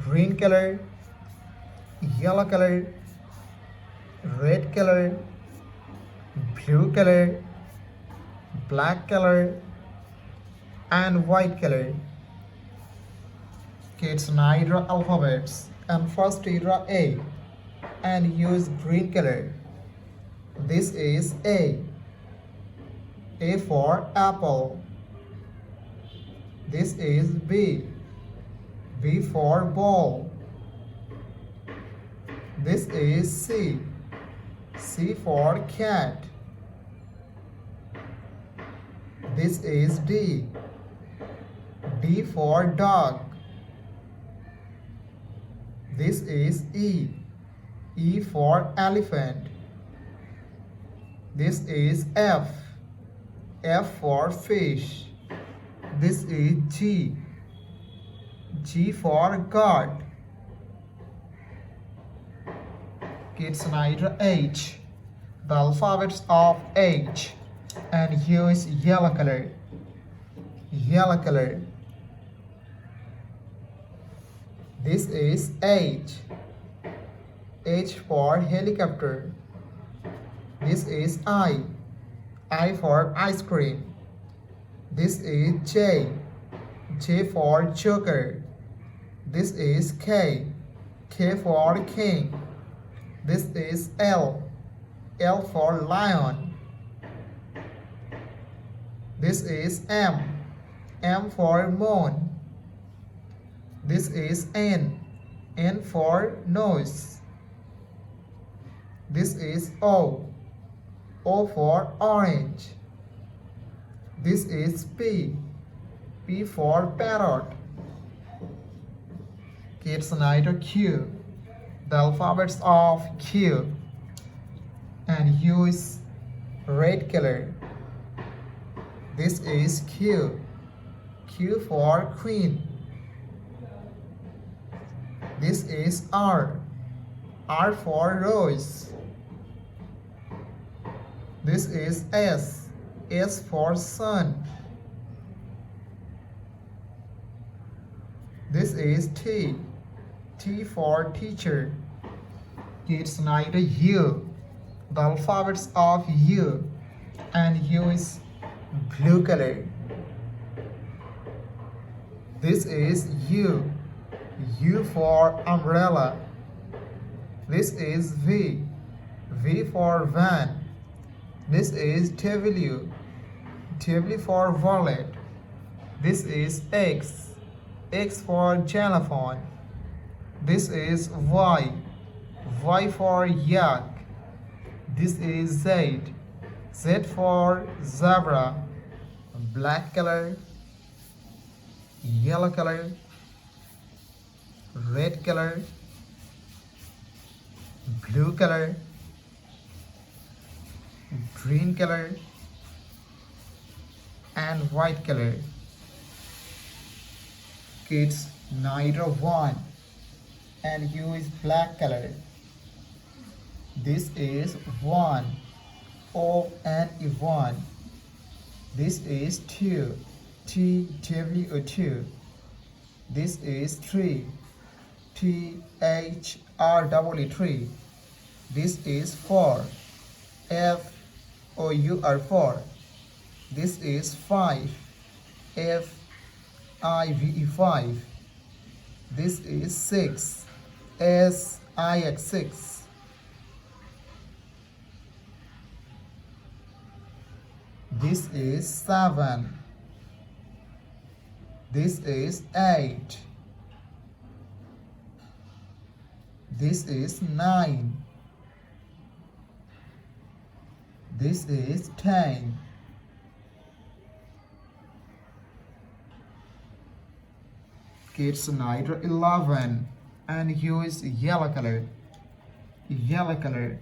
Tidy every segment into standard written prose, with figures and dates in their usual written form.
green color, yellow color, red color, blue color, black color, and white color. Kids now draw alphabets, and first you draw A and use green color. This is A. A for apple. This is B. B for ball. This is C. C for cat. This is D. D for dog. This is E. E for elephant. This is F. F for fish. This is G. G for God. Kids now H. The alphabets of H, and here is yellow color. Yellow color. This is H. H for helicopter. This is I. I for ice cream. This is J. J for joker. This is K. K for king. This is L. L for lion. This is M. M for moon. This is N. N for nose. This is O. O for orange. This is P. P for parrot. Kids now Q. The alphabets of Q, and U is red color. This is Q. Q for queen. This is R. R for rose. This is S. S for sun. This is T. T for teacher. Kids now U. The alphabets of U, and U is blue color. This is U. U for umbrella. This is V. V for van. This is W. W for wallet. This is X. X for xylophone. This is Y. Y for yak. This is Z. Z for zebra. Black color, yellow color, red color, blue color, green color, and white color. Kids neither one, and U is black color. This is 1. O and 1. This is 2. TW2. This is 3. THRW3. This is 4. FOUR4. This is 5. FIVE5. This is 6. SIX6. This is 7. This is 8. This is 9. This is 10. Kids neither 11, and U is yellow color. Yellow color.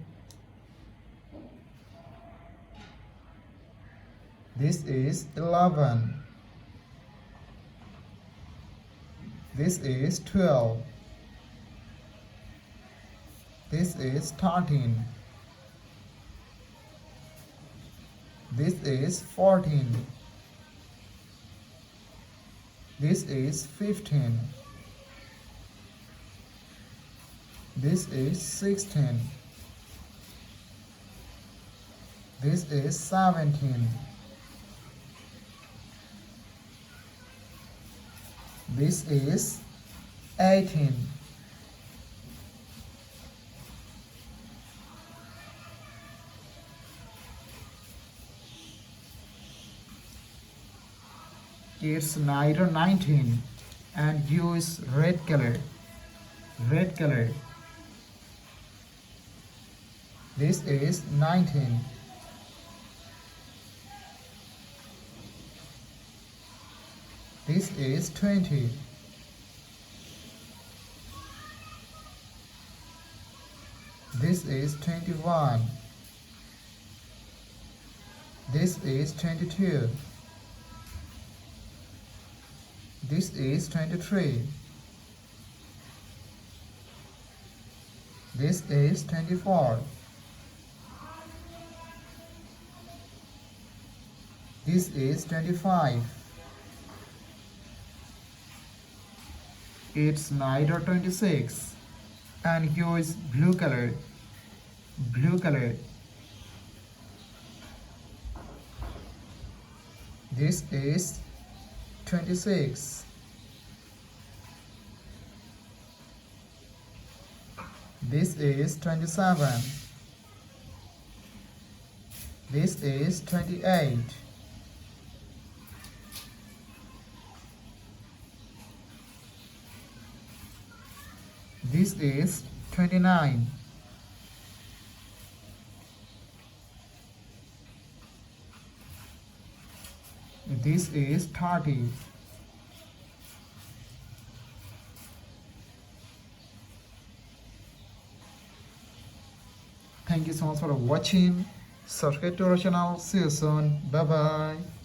This is 11. This is 12. This is 13. This is 14. This is 15. This is 16. This is 17. This is 18. It's neither 19 and use red color. Red color. This is 19. This is 20. This is 21. This is 22. This is 23. This is 24. This is 25. It's neither 26 and use blue color. Blue color. This is 26. This is 27. This is 28. This is 29. This is 30. Thank you so much for watching. Subscribe to our channel. See you soon. Bye bye.